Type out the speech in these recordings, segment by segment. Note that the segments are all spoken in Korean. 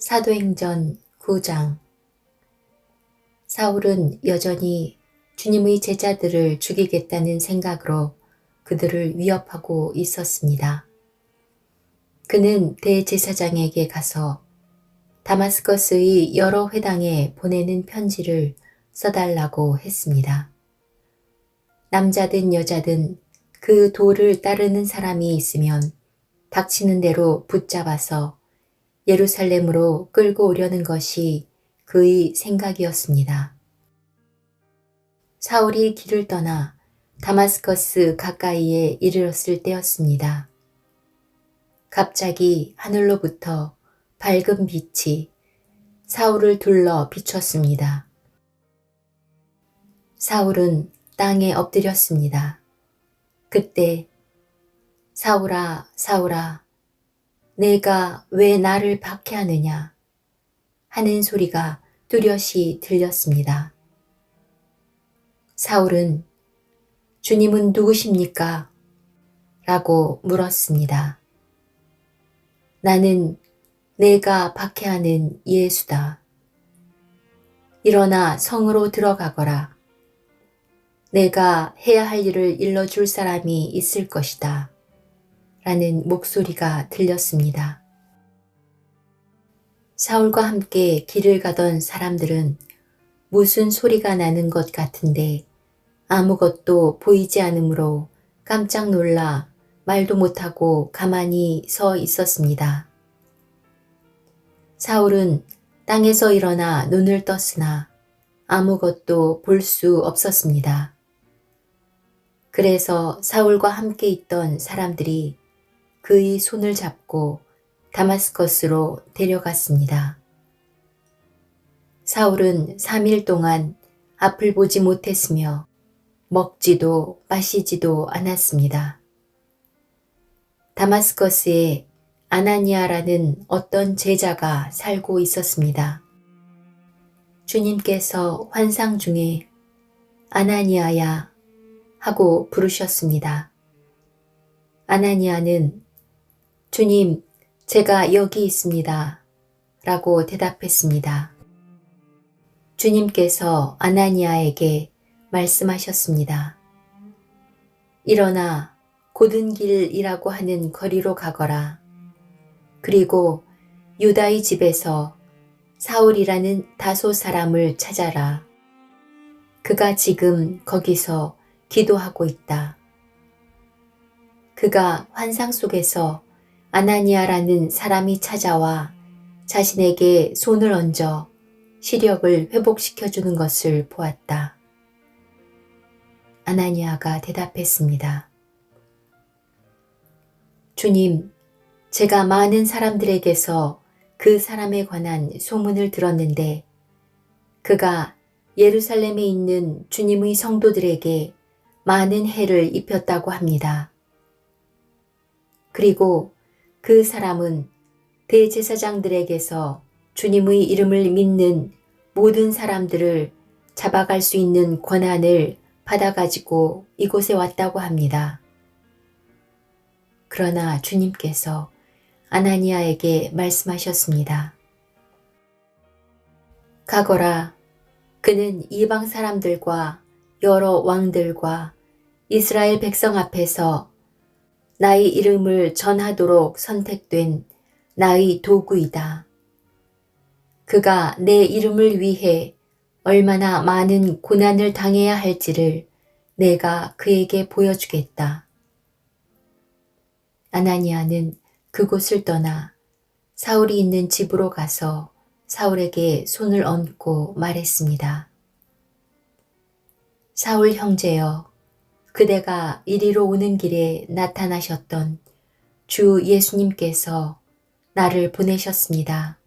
사도행전 9장. 사울은 여전히 주님의 제자들을 죽이겠다는 생각으로 그들을 위협하고 있었습니다. 그는 대제사장에게 가서 다마스커스의 여러 회당에 보내는 편지를 써달라고 했습니다. 남자든 여자든 그 도를 따르는 사람이 있으면 닥치는 대로 붙잡아서 예루살렘으로 끌고 오려는 것이 그의 생각이었습니다. 사울이 길을 떠나 다마스커스 가까이에 이르렀을 때였습니다. 갑자기 하늘로부터 밝은 빛이 사울을 둘러 비췄습니다. 사울은 땅에 엎드렸습니다. 그때 사울아, 사울아, 내가 왜 나를 박해하느냐 하는 소리가 뚜렷이 들렸습니다. 사울은 주님은 누구십니까? 라고 물었습니다. 나는 내가 박해하는 예수다. 일어나 성으로 들어가거라. 내가 해야 할 일을 일러줄 사람이 있을 것이다. 라는 목소리가 들렸습니다. 사울과 함께 길을 가던 사람들은 무슨 소리가 나는 것 같은데 아무것도 보이지 않으므로 깜짝 놀라 말도 못하고 가만히 서 있었습니다. 사울은 땅에서 일어나 눈을 떴으나 아무것도 볼 수 없었습니다. 그래서 사울과 함께 있던 사람들이 그의 손을 잡고 다마스커스로 데려갔습니다. 사울은 3일 동안 앞을 보지 못했으며 먹지도 마시지도 않았습니다. 다마스커스에 아나니아라는 어떤 제자가 살고 있었습니다. 주님께서 환상 중에 아나니아야 하고 부르셨습니다. 아나니아는 주님, 제가 여기 있습니다. 라고 대답했습니다. 주님께서 아나니아에게 말씀하셨습니다. 일어나 고든 길이라고 하는 거리로 가거라. 그리고 유다의 집에서 사울이라는 다소 사람을 찾아라. 그가 지금 거기서 기도하고 있다. 그가 환상 속에서 아나니아라는 사람이 찾아와 자신에게 손을 얹어 시력을 회복시켜주는 것을 보았다. 아나니아가 대답했습니다. 주님, 제가 많은 사람들에게서 그 사람에 관한 소문을 들었는데 그가 예루살렘에 있는 주님의 성도들에게 많은 해를 입혔다고 합니다. 그리고 그 사람은 대제사장들에게서 주님의 이름을 믿는 모든 사람들을 잡아갈 수 있는 권한을 받아가지고 이곳에 왔다고 합니다. 그러나 주님께서 아나니아에게 말씀하셨습니다. 가거라. 그는 이방 사람들과 여러 왕들과 이스라엘 백성 앞에서 나의 이름을 전하도록 선택된 나의 도구이다. 그가 내 이름을 위해 얼마나 많은 고난을 당해야 할지를 내가 그에게 보여주겠다. 아나니아는 그곳을 떠나 사울이 있는 집으로 가서 사울에게 손을 얹고 말했습니다. 사울 형제여, 그대가 이리로 오는 길에 나타나셨던 주 예수님께서 나를 보내셨습니다.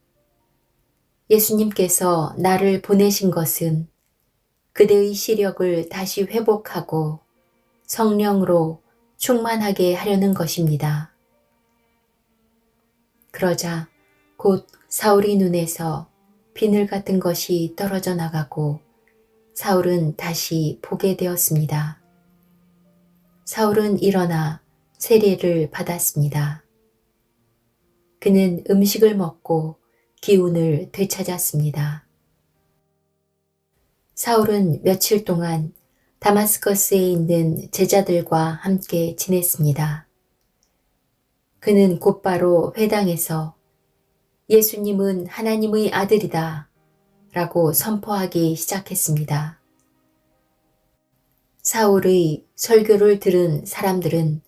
예수님께서 나를 보내신 것은 그대의 시력을 다시 회복하고 성령으로 충만하게 하려는 것입니다. 그러자 곧 사울의 눈에서 비늘 같은 것이 떨어져 나가고 사울은 다시 보게 되었습니다. 사울은 일어나 세례를 받았습니다. 그는 음식을 먹고 기운을 되찾았습니다. 사울은 며칠 동안 다마스커스에 있는 제자들과 함께 지냈습니다. 그는 곧바로 회당에서 예수님은 하나님의 아들이다 라고 선포하기 시작했습니다. 사울의 설교를 들은 사람들은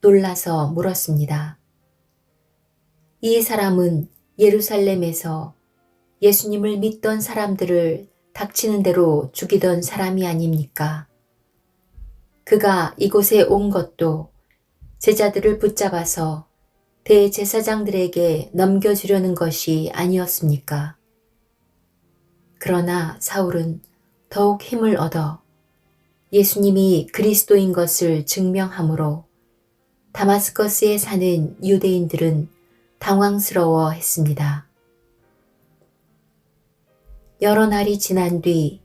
놀라서 물었습니다. 이 사람은 예루살렘에서 예수님을 믿던 사람들을 닥치는 대로 죽이던 사람이 아닙니까? 그가 이곳에 온 것도 제자들을 붙잡아서 대제사장들에게 넘겨주려는 것이 아니었습니까? 그러나 사울은 더욱 힘을 얻어 예수님이 그리스도인 것을 증명하므로 다마스커스에 사는 유대인들은 당황스러워 했습니다. 여러 날이 지난 뒤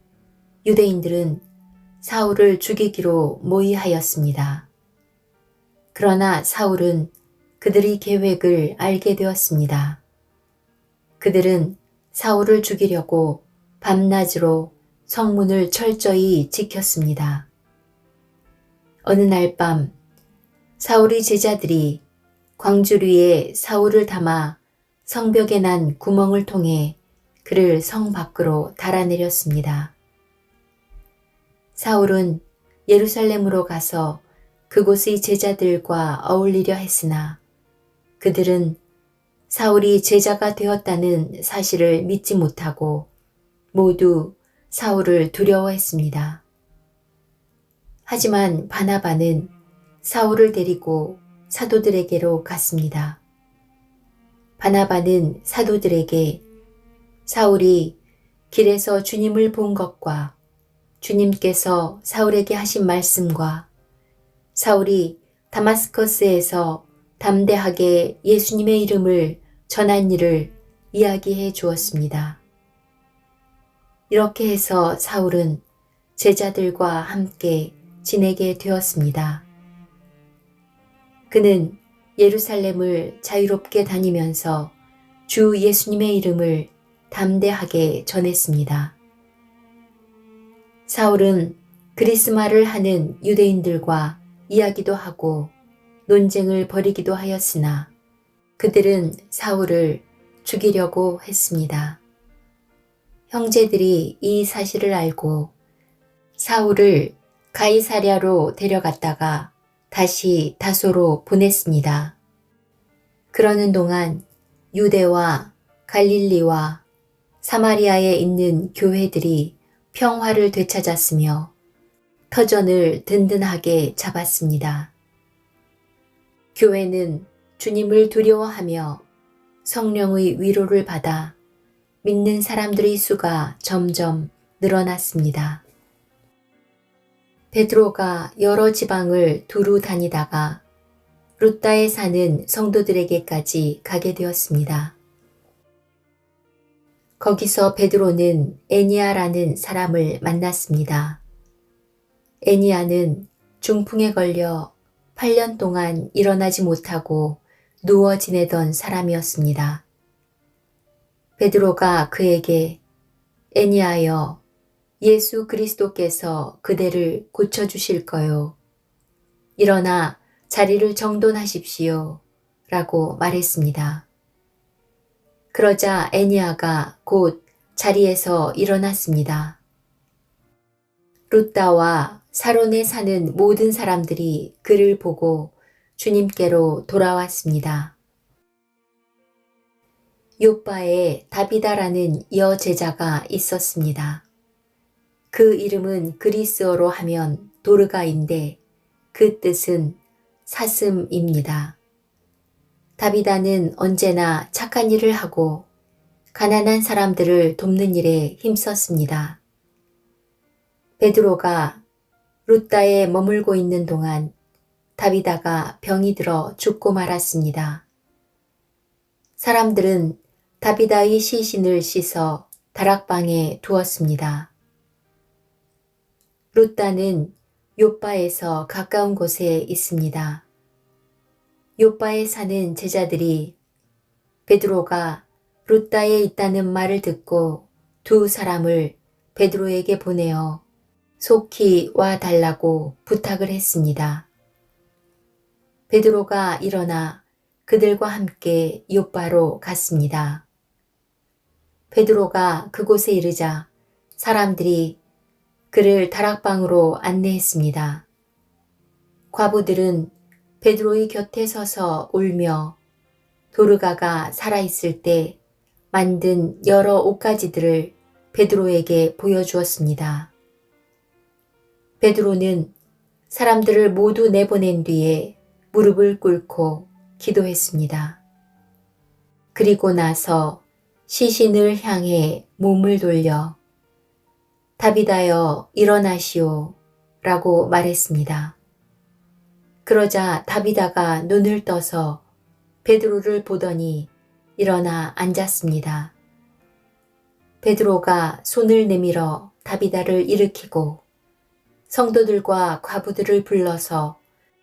유대인들은 사울을 죽이기로 모의하였습니다. 그러나 사울은 그들의 계획을 알게 되었습니다. 그들은 사울을 죽이려고 밤낮으로 성문을 철저히 지켰습니다. 어느 날 밤 사울의 제자들이 광주리에 사울을 담아 성벽에 난 구멍을 통해 그를 성 밖으로 달아내렸습니다. 사울은 예루살렘으로 가서 그곳의 제자들과 어울리려 했으나 그들은 사울이 제자가 되었다는 사실을 믿지 못하고 모두 사울을 두려워했습니다. 하지만 바나바는 사울을 데리고 사도들에게로 갔습니다. 바나바는 사도들에게 사울이 길에서 주님을 본 것과 주님께서 사울에게 하신 말씀과 사울이 다마스커스에서 담대하게 예수님의 이름을 전한 일을 이야기해 주었습니다. 이렇게 해서 사울은 제자들과 함께 지내게 되었습니다. 그는 예루살렘을 자유롭게 다니면서 주 예수님의 이름을 담대하게 전했습니다. 사울은 그리스마를 하는 유대인들과 이야기도 하고 논쟁을 벌이기도 하였으나 그들은 사울을 죽이려고 했습니다. 형제들이 이 사실을 알고 사울을 가이사랴로 데려갔다가 다시 다소로 보냈습니다. 그러는 동안 유대와 갈릴리와 사마리아에 있는 교회들이 평화를 되찾았으며 터전을 든든하게 잡았습니다. 교회는 주님을 두려워하며 성령의 위로를 받아 믿는 사람들의 수가 점점 늘어났습니다. 베드로가 여러 지방을 두루 다니다가 루따에 사는 성도들에게까지 가게 되었습니다. 거기서 베드로는 애니아라는 사람을 만났습니다. 애니아는 중풍에 걸려 8년 동안 일어나지 못하고 누워 지내던 사람이었습니다. 베드로가 그에게 애니아여, 예수 그리스도께서 그대를 고쳐주실거요. 일어나 자리를 정돈하십시오. 라고 말했습니다. 그러자 애니아가 곧 자리에서 일어났습니다. 루따와 사론에 사는 모든 사람들이 그를 보고 주님께로 돌아왔습니다. 요빠에 다비다라는 여제자가 있었습니다. 그 이름은 그리스어로 하면 도르가인데 그 뜻은 사슴입니다. 다비다는 언제나 착한 일을 하고 가난한 사람들을 돕는 일에 힘썼습니다. 베드로가 루따에 머물고 있는 동안 다비다가 병이 들어 죽고 말았습니다. 사람들은 다비다의 시신을 씻어 다락방에 두었습니다. 루따는 요빠에서 가까운 곳에 있습니다. 요빠에 사는 제자들이 베드로가 루다에 있다는 말을 듣고 두 사람을 베드로에게 보내어 속히 와 달라고 부탁을 했습니다. 베드로가 일어나 그들과 함께 요빠로 갔습니다. 베드로가 그곳에 이르자 사람들이 그를 다락방으로 안내했습니다. 과부들은 베드로의 곁에 서서 울며 도르가가 살아있을 때 만든 여러 옷가지들을 베드로에게 보여주었습니다. 베드로는 사람들을 모두 내보낸 뒤에 무릎을 꿇고 기도했습니다. 그리고 나서 시신을 향해 몸을 돌려 다비다여 일어나시오 라고 말했습니다. 그러자 다비다가 눈을 떠서 베드로를 보더니 일어나 앉았습니다. 베드로가 손을 내밀어 다비다를 일으키고 성도들과 과부들을 불러서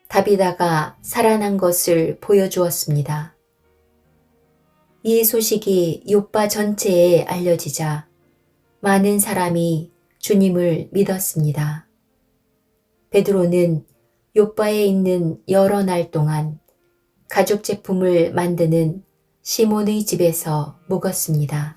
다비다가 살아난 것을 보여주었습니다. 이 소식이 요빠 전체에 알려지자 많은 사람이 주님을 믿었습니다. 베드로는 요빠에 있는 여러 날 동안 가죽 제품을 만드는 시몬의 집에서 묵었습니다.